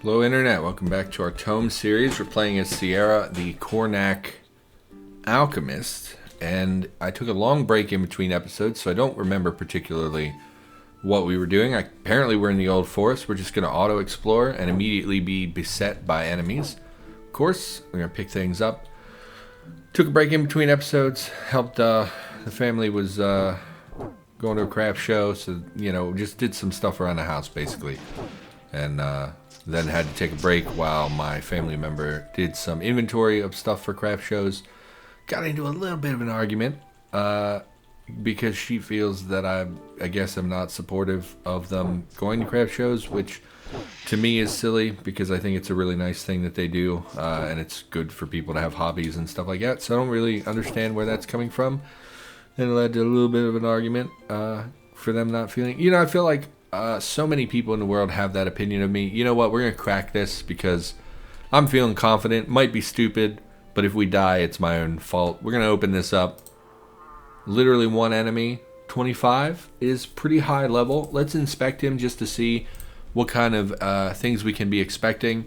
Hello Internet, welcome back to our ToME series. We're playing as Sierra, the Kornak Alchemist, and I took a long break in between episodes, so I don't remember particularly what we were doing. Apparently we're in the Old Forest. We're just going to auto-explore and immediately be beset by enemies. Of course, we're going to pick things up. Took a break in between episodes, helped, the family was going to a craft show, so, just did some stuff around the house, basically. And, then had to take a break while my family member did some inventory of stuff for craft shows. Got into a little bit of an argument because she feels that I guess I'm not supportive of them going to craft shows, which to me is silly because I think it's a really nice thing that they do, and it's good for people to have hobbies and stuff like that. So I don't really understand where that's coming from, and it led to a little bit of an argument for them not feeling. I feel like so many people in the world have that opinion of me. You know what? We're going to crack this because I'm feeling confident. Might be stupid, but if we die, it's my own fault. We're going to open this up. Literally one enemy. 25 is pretty high level. Let's inspect him just to see what kind of things we can be expecting.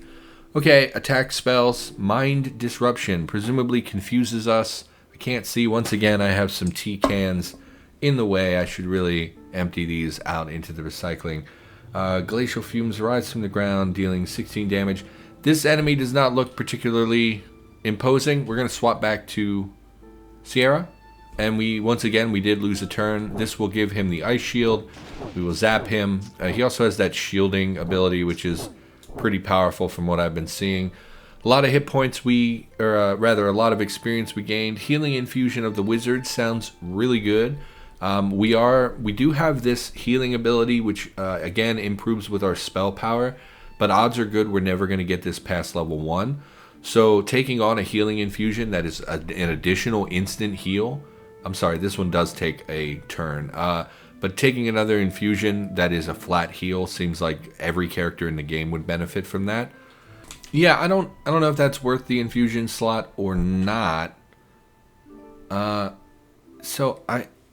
Okay, attack spells. Mind Disruption. Presumably confuses us. I can't see. Once again, I have some tea cans in the way. I should really empty these out into the recycling. Glacial fumes rise from the ground, dealing 16 damage. This enemy does not look particularly imposing. We're going to swap back to Sierra, and once again we did lose a turn. This will give him the ice shield. We will zap him. He also has that shielding ability, which is pretty powerful from what I've been seeing. A lot of hit points a lot of experience we gained. Healing infusion of the wizard sounds really good. We do have this healing ability, which again improves with our spell power, but odds are good we're never going to get this past level 1. So taking on a healing infusion that is an additional instant heal. I'm sorry, this one does take a turn. But taking another infusion that is a flat heal seems like every character in the game would benefit from that. Yeah, I don't know if that's worth the infusion slot or not.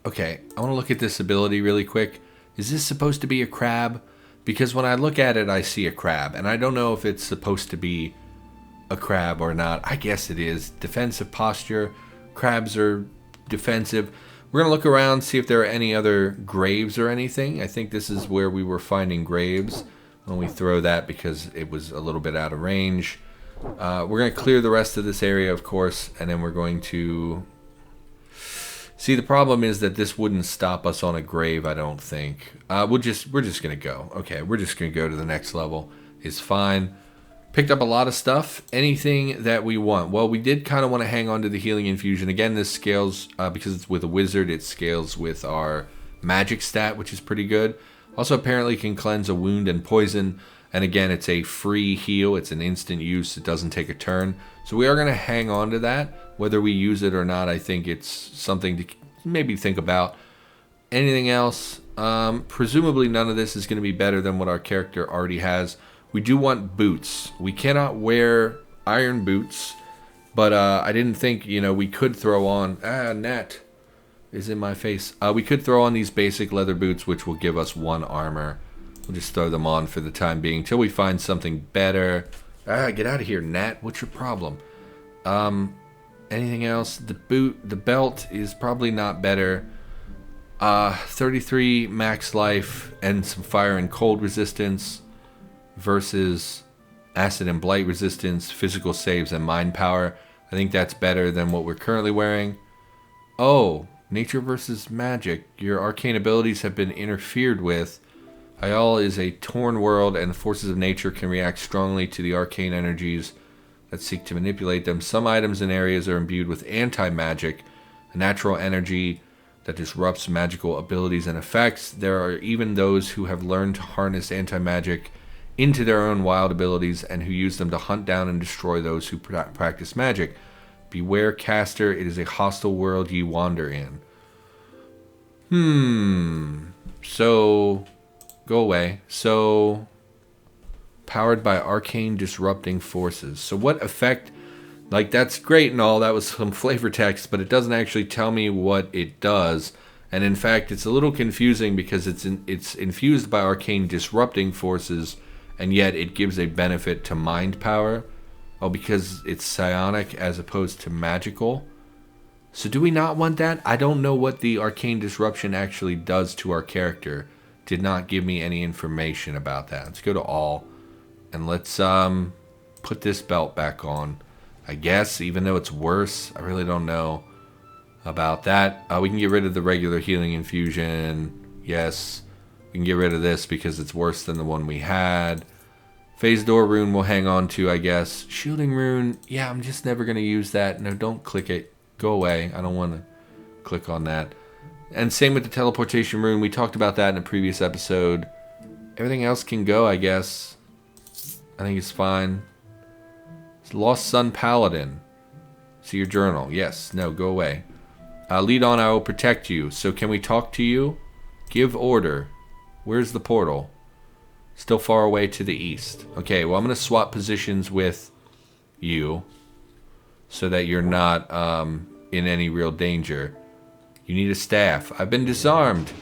Okay, I want to look at this ability really quick. Is this supposed to be a crab? Because when I look at it, I see a crab, and I don't know if it's supposed to be a crab or not. I guess it is. Defensive posture. Crabs are defensive. We're going to look around, see if there are any other graves or anything. I think this is where we were finding graves. When we throw that because it was a little bit out of range. We're going to clear the rest of this area, of course, and then we're going to... See, the problem is that this wouldn't stop us on a grave, I don't think. We're just going to go. Okay, we're just going to go to the next level. It's fine. Picked up a lot of stuff. Anything that we want. Well, we did kind of want to hang on to the healing infusion. Again, this scales, because it's with a wizard, it scales with our magic stat, which is pretty good. Also, apparently can cleanse a wound and poison. And again, it's a free heal. It's an instant use. It doesn't take a turn. So we are going to hang on to that. Whether we use it or not, I think it's something to maybe think about. Anything else? Presumably none of this is going to be better than what our character already has. We do want boots. We cannot wear iron boots. But I didn't think, we could throw on... Gnat is in my face. We could throw on these basic leather boots, which will give us 1 armor. We'll just throw them on for the time being until we find something better. Get out of here, Gnat. What's your problem? Anything else? The belt is probably not better. 33 max life and some fire and cold resistance versus acid and blight resistance, physical saves, and mind power. I think that's better than what we're currently wearing. Oh, nature versus magic. Your arcane abilities have been interfered with. Maj'Eyal is a torn world, and the forces of nature can react strongly to the arcane energies that seek to manipulate them. Some items and areas are imbued with anti-magic, a natural energy that disrupts magical abilities and effects. There are even those who have learned to harness anti-magic into their own wild abilities and who use them to hunt down and destroy those who practice magic. Beware, caster, it is a hostile world ye wander in. So... Go away. So, powered by arcane disrupting forces. So what effect, that's great and all, that was some flavor text, but it doesn't actually tell me what it does. And in fact, it's a little confusing because it's infused by arcane disrupting forces and yet it gives a benefit to mind power. Oh, because it's psionic as opposed to magical. So do we not want that? I don't know what the arcane disruption actually does to our character. Did not give me any information about that. Let's go to all, and let's put this belt back on. I guess, even though it's worse, I really don't know about that. We can get rid of the regular healing infusion. Yes. We can get rid of this because it's worse than the one we had. Phase door rune we'll hang on to, I guess. Shielding rune, yeah, I'm just never going to use that. No, don't click it. Go away. I don't want to click on that. And same with the teleportation rune. We talked about that in a previous episode. Everything else can go, I guess. I think it's fine. It's Lost Sun Paladin. See your journal. Yes. No, go away. Lead on, I will protect you. So can we talk to you? Give order. Where's the portal? Still far away to the east. Okay, well, I'm going to swap positions with you so that you're not in any real danger. You need a staff. I've been disarmed.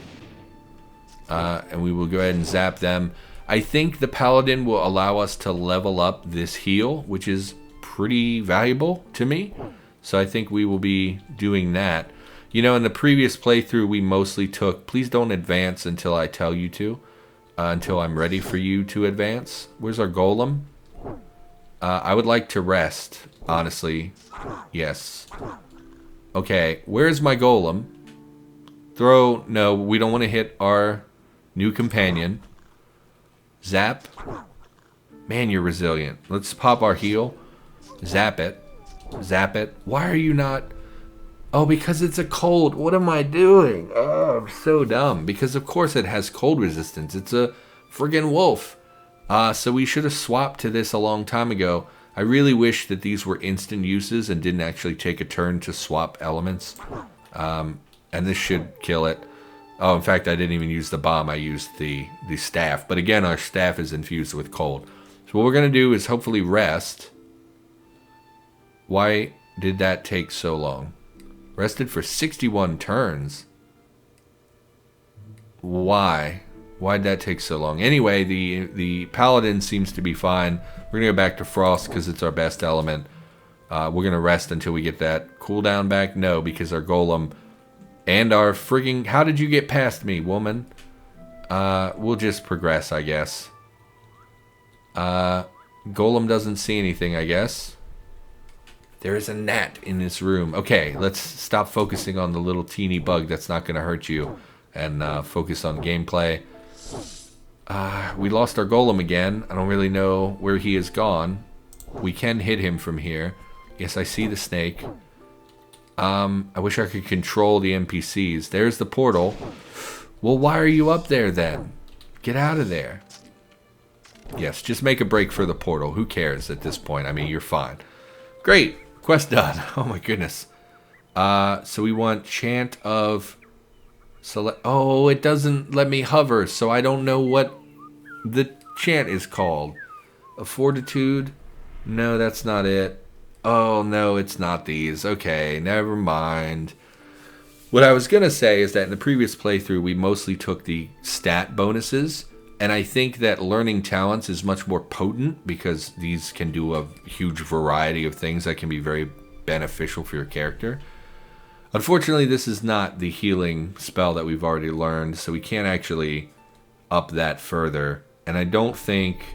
And we will go ahead and zap them. I think the paladin will allow us to level up this heal, which is pretty valuable to me. So I think we will be doing that. You know, in the previous playthrough, we mostly took, please don't advance until I tell you to. Until I'm ready for you to advance. Where's our golem? I would like to rest, honestly. Yes. Okay, where's my golem? Throw, no, we don't want to hit our new companion. Zap. Man, you're resilient. Let's pop our heal. Zap it. Zap it. Why are you not... Oh, because it's a cold. What am I doing? Oh, I'm so dumb. Because of course it has cold resistance. It's a friggin' wolf. So we should have swapped to this a long time ago. I really wish that these were instant uses and didn't actually take a turn to swap elements. And this should kill it. Oh, in fact, I didn't even use the bomb. I used the staff. But again, our staff is infused with cold. So what we're going to do is hopefully rest. Why did that take so long? Rested for 61 turns. Why? Why'd that take so long? Anyway, the paladin seems to be fine. We're going to go back to frost because it's our best element. We're going to rest until we get that cooldown back. No, because our golem and our frigging... How did you get past me, woman? We'll just progress, I guess. Golem doesn't see anything, I guess. There is a gnat in this room. Okay, let's stop focusing on the little teeny bug that's not going to hurt you and focus on gameplay. We lost our golem again. I don't really know where he is gone. We can hit him from here. Yes, I see the snake. I wish I could control the NPCs. There's the portal. Well, why are you up there then? Get out of there. Yes, just make a break for the portal. Who cares at this point? I mean, you're fine. Great. Quest done. Oh my goodness. So we want chant of select. Oh, it doesn't let me hover, so I don't know what the chant is called. A fortitude? No, that's not it. Oh no, it's not these. Okay, never mind. What I was gonna say is that in the previous playthrough we mostly took the stat bonuses. And I think that learning talents is much more potent because these can do a huge variety of things that can be very beneficial for your character. Unfortunately, this is not the healing spell that we've already learned, so we can't actually up that further. And I don't think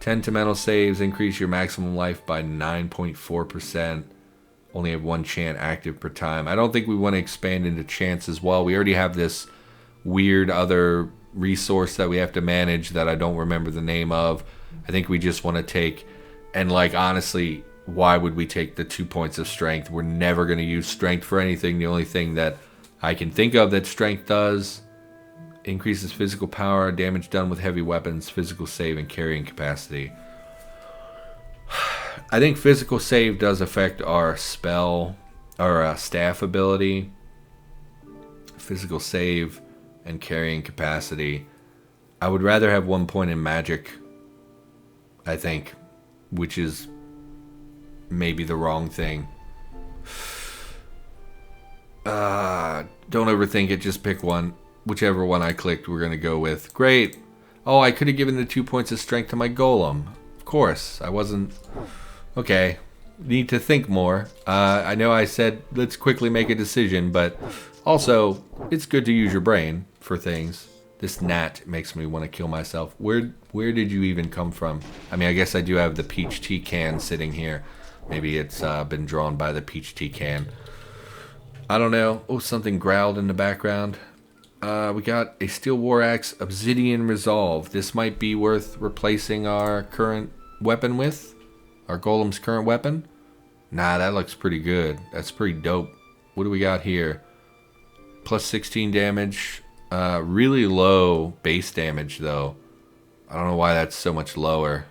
10 to mental saves increase your maximum life by 9.4%. Only have one chant active per time. I don't think we want to expand into chants as well. We already have this weird other resource that we have to manage that I don't remember the name of. I think we just want to take, and like honestly, why would we take the 2 points of strength? We're never going to use strength for anything. The only thing that I can think of that strength does increases physical power, damage done with heavy weapons, physical save, and carrying capacity. I think physical save does affect our spell or staff ability. Physical save and carrying capacity. I would rather have 1 point in magic, I think, which is maybe the wrong thing. Don't overthink it, just pick one. Whichever one I clicked, we're going to go with. Great. Oh, I could have given the 2 points of strength to my golem. Of course, I wasn't... Okay, need to think more. I know I said let's quickly make a decision, but also, it's good to use your brain for things. This gnat makes me want to kill myself. Where did you even come from? I mean, I guess I do have the peach tea can sitting here. Maybe it's been drawn by the peach tea can. I don't know. Oh, something growled in the background. We got a steel war axe, obsidian resolve. This might be worth replacing our current weapon with. Our golem's current weapon. Nah, that looks pretty good. That's pretty dope. What do we got here? Plus 16 damage. Really low base damage, though. I don't know why that's so much lower.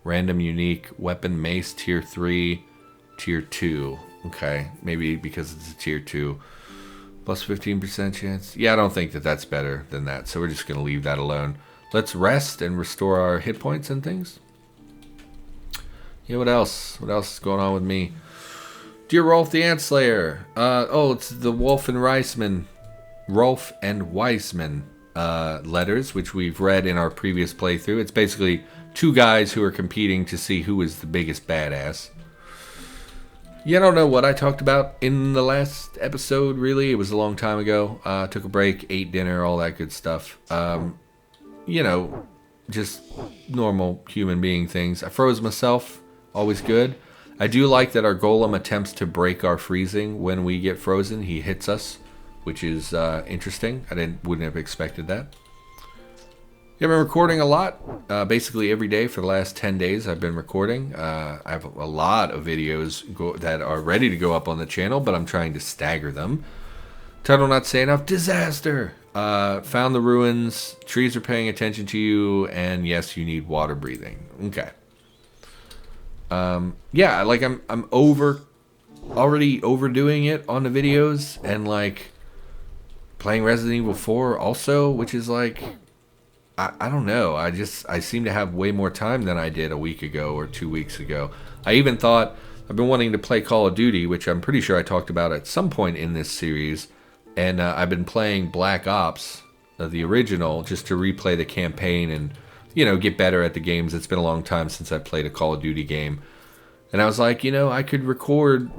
Random unique weapon mace tier 3, tier 2. Okay, maybe because it's a tier 2. Plus 15% chance. Yeah, I don't think that that's better than that, so we're just going to leave that alone. Let's rest and restore our hit points and things. Yeah, what else? What else is going on with me? Dear Rolf the Antslayer. Oh, it's the Rolf and Weissman letters, which we've read in our previous playthrough. It's basically two guys who are competing to see who is the biggest badass. Yeah, I don't know what I talked about in the last episode, really. It was a long time ago. Took a break, ate dinner, all that good stuff. You know, just normal human being things. I froze myself. Always good. I do like that our golem attempts to break our freezing when we get frozen. He hits us, which is interesting. I wouldn't have expected that. Yeah, I've been recording a lot. Basically every day for the last 10 days I've been recording. I have a lot of videos that are ready to go up on the channel, but I'm trying to stagger them. Title not say enough. Disaster! Found the ruins. Trees are paying attention to you. And yes, you need water breathing. Okay. Yeah, like I'm already overdoing it on the videos. And like playing Resident Evil 4 also, which is like... I don't know. I seem to have way more time than I did a week ago or 2 weeks ago. I even thought I've been wanting to play Call of Duty, which I'm pretty sure I talked about at some point in this series. And I've been playing Black Ops, the original, just to replay the campaign and, you know, get better at the games. It's been a long time since I played a Call of Duty game. And I was like, you know, I could record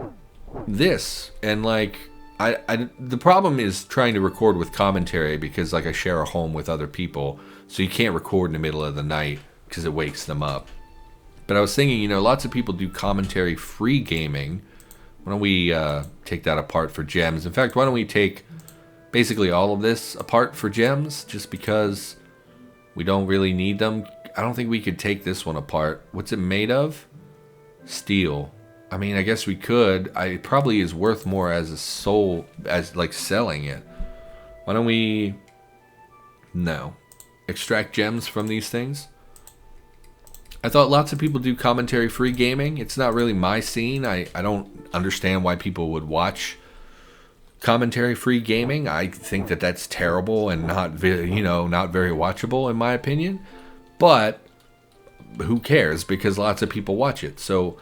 this. And like, the problem is trying to record with commentary because like I share a home with other people. So you can't record in the middle of the night because it wakes them up. But I was thinking, you know, lots of people do commentary-free gaming. Why don't we take that apart for gems? In fact, why don't we take basically all of this apart for gems? Just because we don't really need them. I don't think we could take this one apart. What's it made of? Steel. I mean, I guess we could. It probably is worth more as a soul, as like selling it. Why don't we... No. Extract gems from these things. I thought lots of people do commentary-free gaming. It's not really my scene. I don't understand why people would watch commentary-free gaming. I think that that's terrible and not very watchable in my opinion. But who cares? Because lots of people watch it. So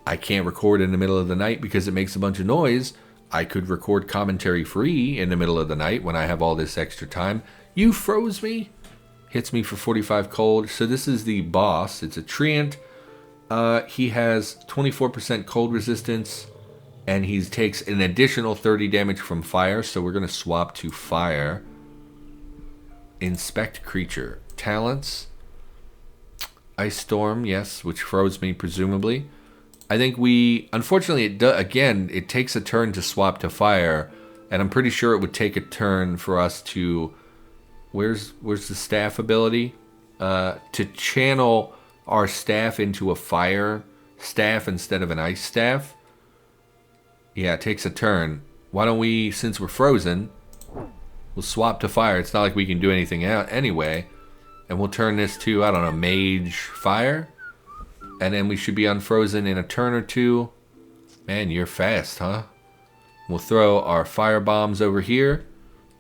I can't record in the middle of the night because it makes a bunch of noise. I could record commentary-free in the middle of the night when I have all this extra time. You froze me? Hits me for 45 cold. So this is the boss. It's a treant. He has 24% cold resistance. And he takes an additional 30 damage from fire. So we're going to swap to fire. Inspect creature. Talents. Ice Storm, yes, which froze me presumably. I think unfortunately, it takes a turn to swap to fire. And I'm pretty sure it would take a turn for us to... Where's the staff ability? To channel our staff into a fire staff instead of an ice staff. Yeah, it takes a turn. Why don't we, since we're frozen, we'll swap to fire. It's not like we can do anything out anyway. And we'll turn this to, I don't know, mage fire. And then we should be unfrozen in a turn or two. Man, you're fast, huh? We'll throw our fire bombs over here.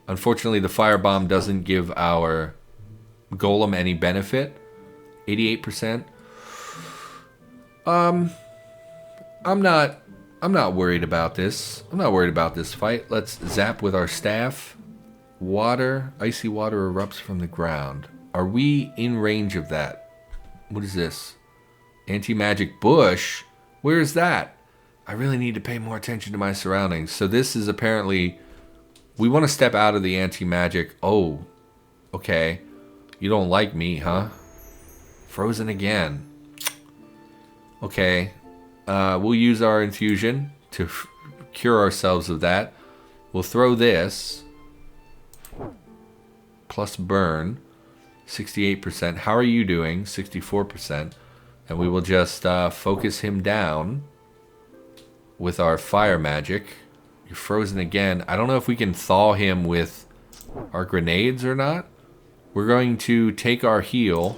Unfortunately, the firebomb doesn't give our golem any benefit. 88%. I'm not worried about this. I'm not worried about this fight. Let's zap with our staff. Water, icy water erupts from the ground. Are we in range of that? What is this? Anti-magic bush? Where is that? I really need to pay more attention to my surroundings. So this is apparently... We want to step out of the anti-magic. Oh, okay. You don't like me, huh? Frozen again. Okay. We'll use our infusion to cure ourselves of that. We'll throw this. Plus burn. 68%. How are you doing? 64%. And we will just focus him down with our fire magic. You're frozen again. I don't know if we can thaw him with our grenades or not. We're going to take our heal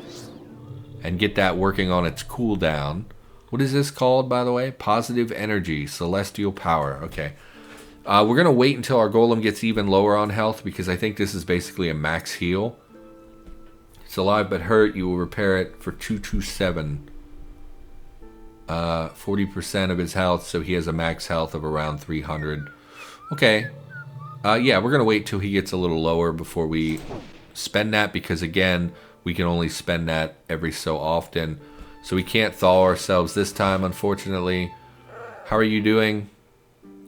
and get that working on its cooldown. What is this called, by the way? Positive energy, celestial power. Okay. We're going to wait until our golem gets even lower on health because I think this is basically a max heal. It's alive but hurt. You will repair it for 227. 40% of his health, so he has a max health of around 300. Okay. Yeah, we're going to wait till he gets a little lower before we spend that because, again, we can only spend that every so often. So we can't thaw ourselves this time, unfortunately. How are you doing?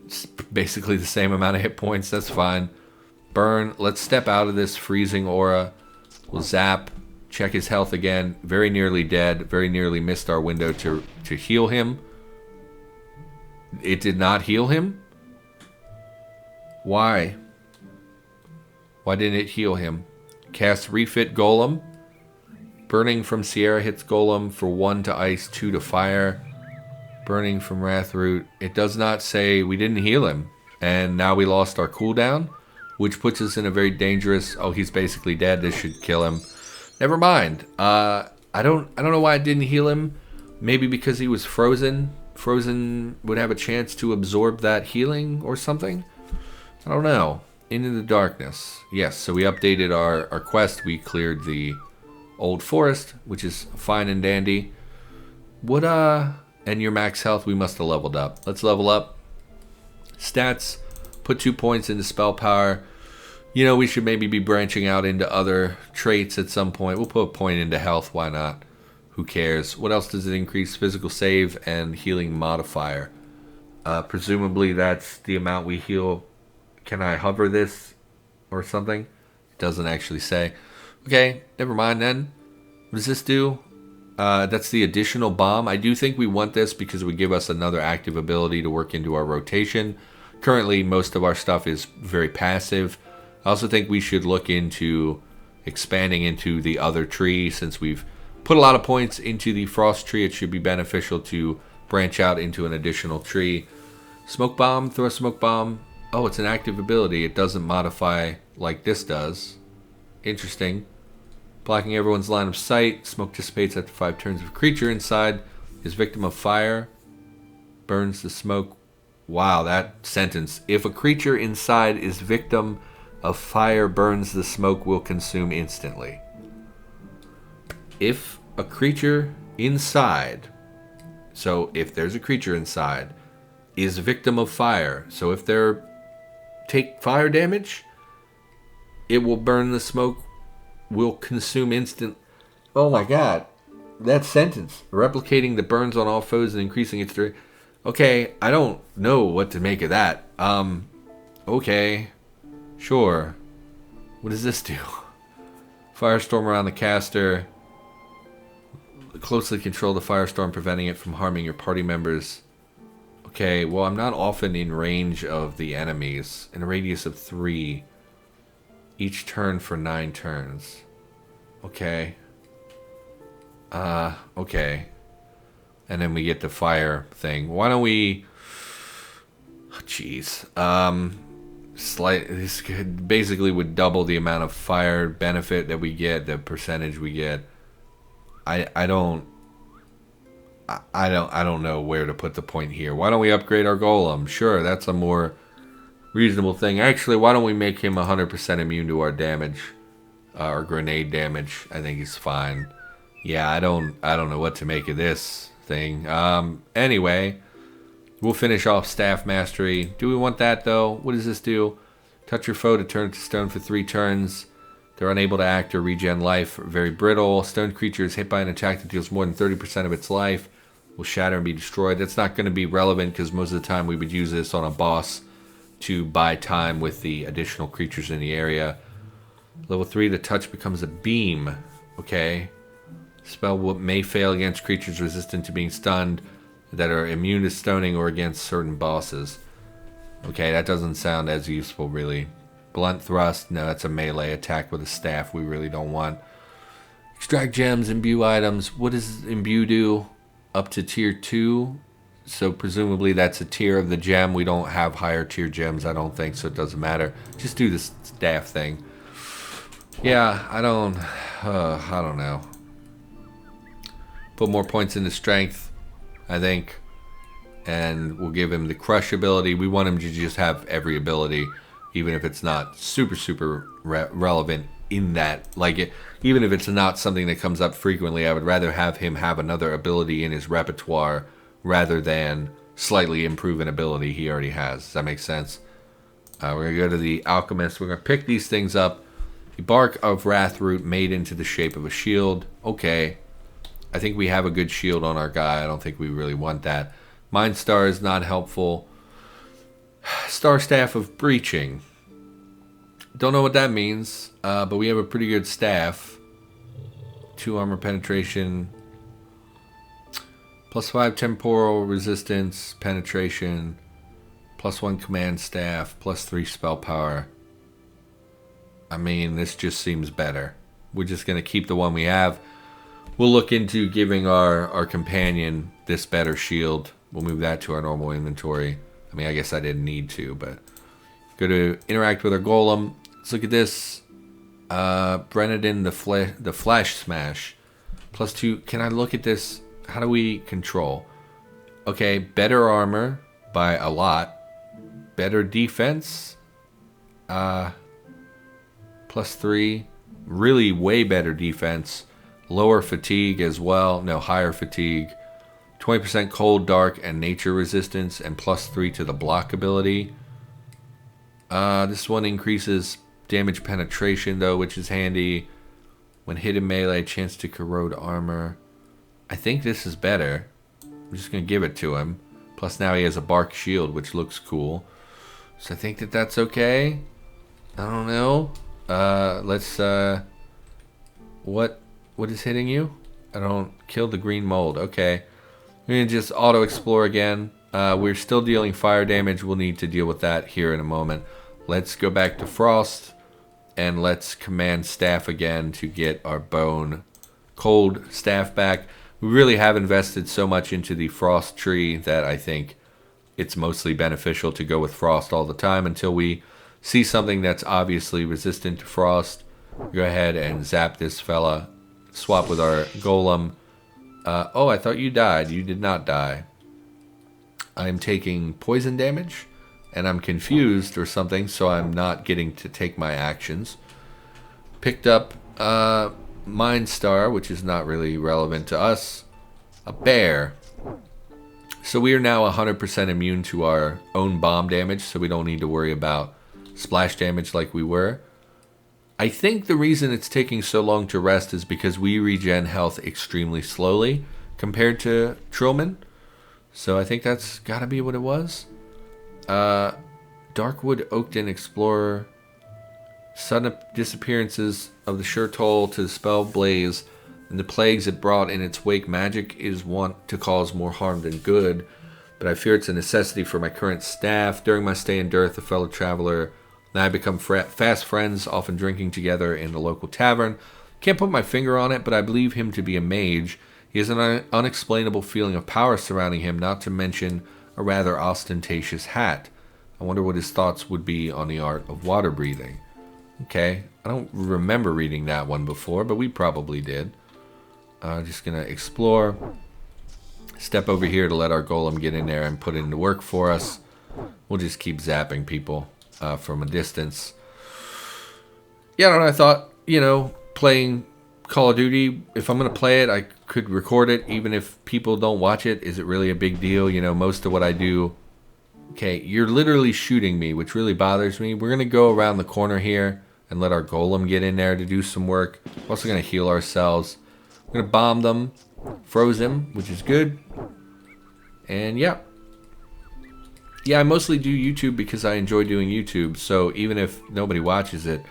It's basically the same amount of hit points. That's fine. Burn. Let's step out of this freezing aura. We'll zap. Check his health again. Very nearly dead. Very nearly missed our window to heal him. It did not heal him? Why? Why didn't it heal him? Cast Refit Golem. Burning from Sierra hits Golem for 1 to ice, 2 to fire. Burning from Wrathroot. It does not say we didn't heal him. And now we lost our cooldown, which puts us in a very dangerous... Oh, he's basically dead. This should kill him. Never mind. I don't know why it didn't heal him. Maybe because he was frozen. Frozen would have a chance to absorb that healing or something. I don't know. Into the darkness. Yes, so we updated our quest. We cleared the old forest, which is fine and dandy. What, and your max health, we must have leveled up. Let's level up. Stats. Put 2 points into spell power. You know, we should maybe be branching out into other traits at some point. We'll put a point into health. Why not? Who cares? What else does it increase? Physical save and healing modifier. Presumably that's the amount we heal. Can I hover this or something? It doesn't actually say. Okay, never mind then. What does this do? That's the additional bomb. I do think we want this because it would give us another active ability to work into our rotation. Currently, most of our stuff is very passive. I also think we should look into expanding into the other tree. Since we've put a lot of points into the frost tree, it should be beneficial to branch out into an additional tree. Smoke bomb, throw a smoke bomb. Oh, it's an active ability. It doesn't modify like this does. Interesting. Blocking everyone's line of sight. Smoke dissipates after 5 turns. If a creature inside is victim of fire, burns the smoke. Wow, that sentence. If a creature inside is victim of fire, burns the smoke, will consume instantly. If a creature inside, so if there's a creature inside, is victim of fire, so if they're take fire damage, it will burn the smoke, will consume instant. Oh my god, that sentence. Replicating the burns on all foes and increasing its durability. Okay, I don't know what to make of that. Okay. Sure. What does this do? Firestorm around the caster. Closely control the firestorm, preventing it from harming your party members. Okay, well, I'm not often in range of the enemies. In a radius of 3. Each turn for 9 turns. Okay. Okay. And then we get the fire thing. Why don't we... Jeez. This basically would double the amount of fire benefit that we get, the percentage we get. I don't know where to put the point here. Why don't we upgrade our golem? Sure, that's a more reasonable thing. Actually, why don't we make him 100% immune to our damage, our grenade damage? I think he's fine. Yeah, I don't know what to make of this thing. Anyway, we'll finish off staff mastery. Do we want that though? What does this do? Touch your foe to turn it to stone for 3 turns. They're unable to act or regen life, very brittle. Stone creature is hit by an attack that deals more than 30% of its life, will shatter and be destroyed. That's not going to be relevant because most of the time we would use this on a boss to buy time with the additional creatures in the area. Level 3, the touch becomes a beam. Okay. Spell may fail against creatures resistant to being stunned that are immune to stoning or against certain bosses. Okay, that doesn't sound as useful, really. Blunt thrust, no, that's a melee attack with a staff we really don't want. Extract gems, imbue items. What does imbue do? Up to tier 2. So presumably that's a tier of the gem. We don't have higher tier gems, I don't think, so it doesn't matter. Just do the staff thing. Yeah, I don't know. Put more points into strength, I think. And we'll give him the crush ability. We want him to just have every ability, even if it's not super relevant in that. Even if it's not something that comes up frequently, I would rather have him have another ability in his repertoire rather than slightly improve an ability he already has. Does that make sense? We're going to go to the Alchemist. We're going to pick these things up. The bark of Wrathroot made into the shape of a shield. Okay. I think we have a good shield on our guy. I don't think we really want that. Mind Star is not helpful. Star Staff of Breaching. Don't know what that means, but we have a pretty good staff. 2 armor penetration. +5 temporal resistance, penetration. +1 command staff, +3 spell power. I mean, this just seems better. We're just going to keep the one we have. We'll look into giving our companion this better shield. We'll move that to our normal inventory. I mean, I guess I didn't need to, but go to interact with our golem. Let's look at this. Brenadin, the Flash Smash. +2. Can I look at this? How do we control? Okay, better armor by a lot. Better defense. +3. Really way better defense. Lower fatigue as well. No, higher fatigue. 20% cold, dark, and nature resistance, and +3 to the block ability. This one increases damage penetration, though, which is handy. When hit in melee, chance to corrode armor. I think this is better. I'm just going to give it to him. Plus now he has a bark shield, which looks cool. So I think that's okay. I don't know. Let's... What is hitting you? I don't... Kill the green mold. Okay. We're going to just auto-explore again. We're still dealing fire damage. We'll need to deal with that here in a moment. Let's go back to Frost. And let's command staff again to get our bone cold staff back. We really have invested so much into the frost tree that I think it's mostly beneficial to go with frost all the time until we see something that's obviously resistant to frost. Go ahead and zap this fella. Swap with our golem. Oh, I thought you died. You did not die. I'm taking poison damage, and I'm confused or something, so I'm not getting to take my actions. Picked up Mind Star, which is not really relevant to us. A bear. So we are now 100% immune to our own bomb damage, so we don't need to worry about splash damage like we were. I think the reason it's taking so long to rest is because we regen health extremely slowly compared to Trillman. So I think that's got to be what it was. Darkwood Oakton Explorer. Sudden disappearances of the Shirtole to the spell Blaze and the plagues it brought in its wake. Magic is wont to cause more harm than good, but I fear it's a necessity for my current staff. During my stay in Dearth, a fellow traveler and I become fast friends, often drinking together in the local tavern. Can't put my finger on it, but I believe him to be a mage. He has an unexplainable feeling of power surrounding him, not to mention a rather ostentatious hat. I wonder what his thoughts would be on the art of water breathing. Okay, I don't remember reading that one before, but we probably did. Just gonna explore. Step over here to let our golem get in there and put in the work for us. We'll just keep zapping people from a distance. Yeah, I don't know, I thought, playing Call of Duty, if I'm gonna play it, I could record it, even if people don't watch it. Is it really a big deal? Most of what I do... Okay, you're literally shooting me, which really bothers me. We're gonna go around the corner here and let our golem get in there to do some work. We're also going to heal ourselves. We're going to bomb them. Froze him, which is good. And yeah. Yeah, I mostly do YouTube because I enjoy doing YouTube. So even if nobody watches it,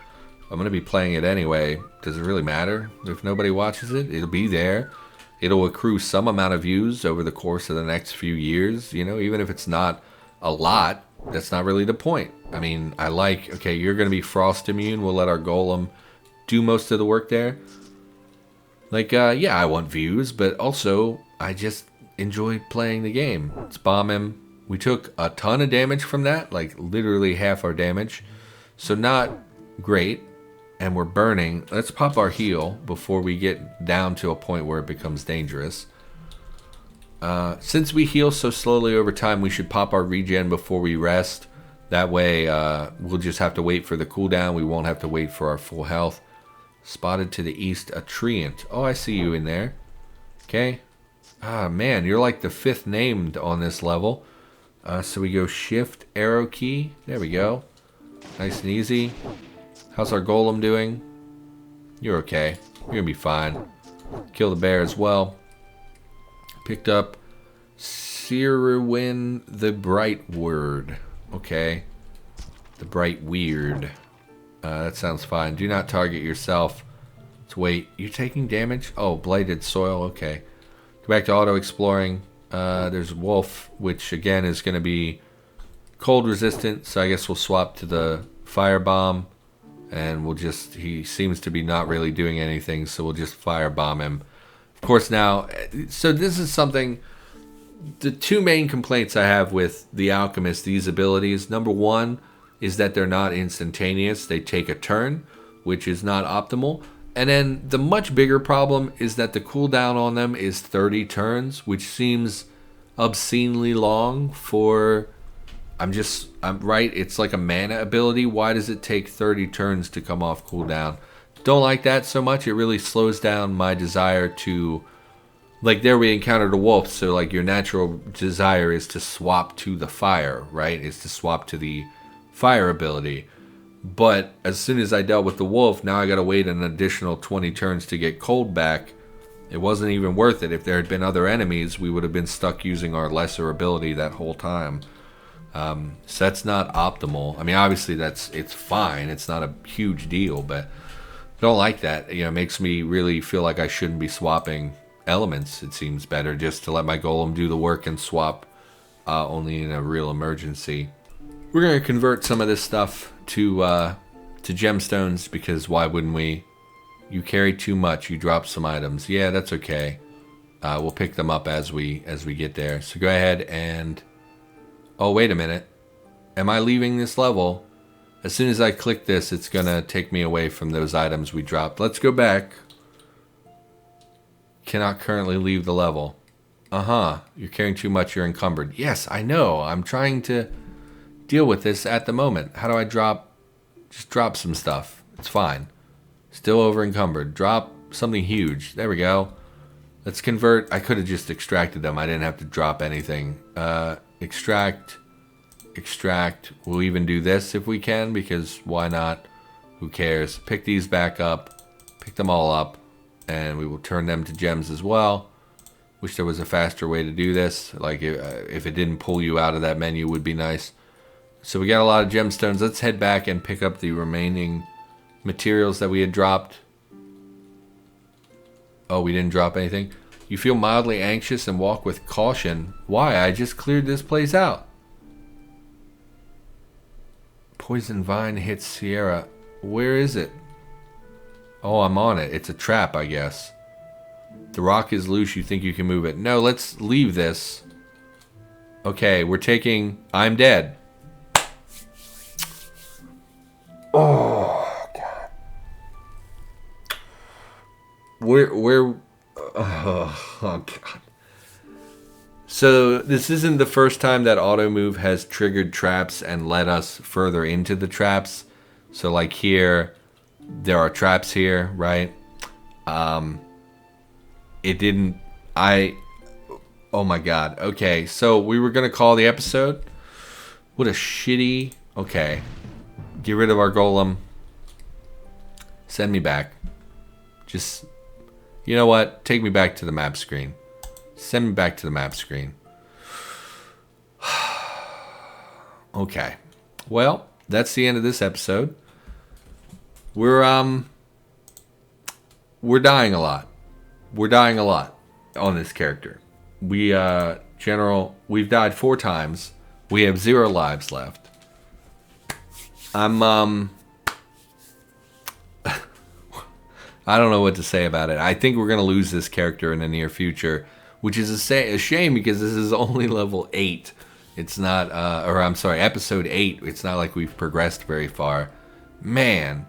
I'm going to be playing it anyway. Does it really matter if nobody watches it? It'll be there. It'll accrue some amount of views over the course of the next few years. You know, even if it's not a lot, that's not really the point. I mean, I like, okay, you're going to be frost immune. We'll let our golem do most of the work there. Like, yeah, I want views, but also I just enjoy playing the game. Let's bomb him. We took a ton of damage from that, like literally half our damage. So not great. And we're burning. Let's pop our heal before we get down to a point where it becomes dangerous. Since we heal so slowly over time, we should pop our regen before we rest. That way, we'll just have to wait for the cooldown. We won't have to wait for our full health. Spotted to the east, a treant. Oh, I see you in there. Okay. Ah, man, you're like the 5th named on this level. So we go shift, arrow key. There we go. Nice and easy. How's our golem doing? You're okay. You're going to be fine. Kill the bear as well. Picked up Sirwin the Bright Word. Okay. The Bright Weird. That sounds fine. Do not target yourself. Let's wait. You're taking damage? Oh, blighted soil. Okay. Go back to auto exploring. There's wolf, which again is going to be cold resistant. So I guess we'll swap to the firebomb. And we'll just, he seems to be not really doing anything. So we'll just firebomb him. Of course now, so this is something, the 2 main complaints I have with the alchemist, these abilities. Number 1 is that they're not instantaneous. They take a turn, which is not optimal. And then the much bigger problem is that the cooldown on them is 30 turns, which seems obscenely long for, I'm right, it's like a mana ability. Why does it take 30 turns to come off cooldown? Don't like that so much. It really slows down my desire to, like there we encountered a wolf, so like your natural desire is to swap to the fire, right? Is to swap to the fire ability. But as soon as I dealt with the wolf, now I gotta wait an additional 20 turns to get cold back. It wasn't even worth it. If there had been other enemies, we would have been stuck using our lesser ability that whole time. So that's not optimal. I mean, obviously it's fine. It's not a huge deal, but I don't like that. You know, it makes me really feel like I shouldn't be swapping elements. It seems better just to let my golem do the work and swap only in a real emergency. We're going to convert some of this stuff to gemstones because why wouldn't we? You carry too much. You drop some items. Yeah, that's okay. We'll pick them up as we get there. So go ahead and... Oh, wait a minute. Am I leaving this level? As soon as I click this, it's going to take me away from those items we dropped. Let's go back. Cannot currently leave the level. Uh-huh. You're carrying too much. You're encumbered. Yes, I know. I'm trying to deal with this at the moment. How do I drop? Just drop some stuff. It's fine. Still over encumbered. Drop something huge. There we go. Let's convert. I could have just extracted them. I didn't have to drop anything. Extract. We'll even do this if we can, because why not? Who cares? Pick these back up. Pick them all up. And we will turn them to gems as well. Wish there was a faster way to do this. Like if it didn't pull you out of that menu would be nice. So we got a lot of gemstones. Let's head back and pick up the remaining materials that we had dropped. Oh, we didn't drop anything. You feel mildly anxious and walk with caution. Why? I just cleared this place out. Poison vine hits Sierra. Where is it? Oh, I'm on it. It's a trap, I guess. The rock is loose. You think you can move it. No, let's leave this. Okay, we're taking... I'm dead. Oh, God. Oh, God. So this isn't the first time that auto move has triggered traps and led us further into the traps. So like here, there are traps here, right? It didn't, oh my God. Okay, so we were going to call the episode. What a shitty, okay. Get rid of our golem. Send me back. Just, you know what? Take me back to the map screen. Send me back to the map screen. Okay. Well, that's the end of this episode. We're dying a lot. We're dying a lot on this character. We've died 4 times. We have 0 lives left. I don't know what to say about it. I think we're going to lose this character in the near future, which is a shame because this is only level 8. It's not, episode 8. It's not like we've progressed very far. Man,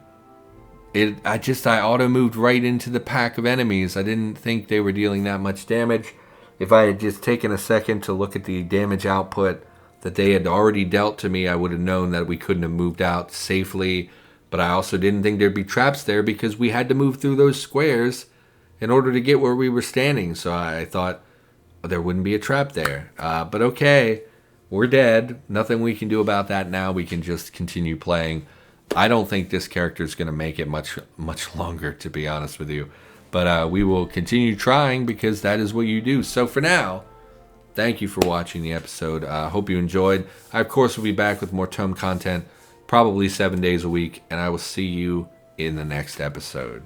I auto moved right into the pack of enemies. I didn't think they were dealing that much damage. If I had just taken a second to look at the damage output that they had already dealt to me, I would have known that we couldn't have moved out safely. But I also didn't think there'd be traps there because we had to move through those squares in order to get where we were standing. So I thought there wouldn't be a trap there. But okay, we're dead. Nothing we can do about that now. We can just continue playing. I don't think this character is going to make it much longer, to be honest with you. But we will continue trying because that is what you do. So for now, thank you for watching the episode. Hope you enjoyed. I, of course, will be back with more ToME content, probably 7 days a week, and I will see you in the next episode.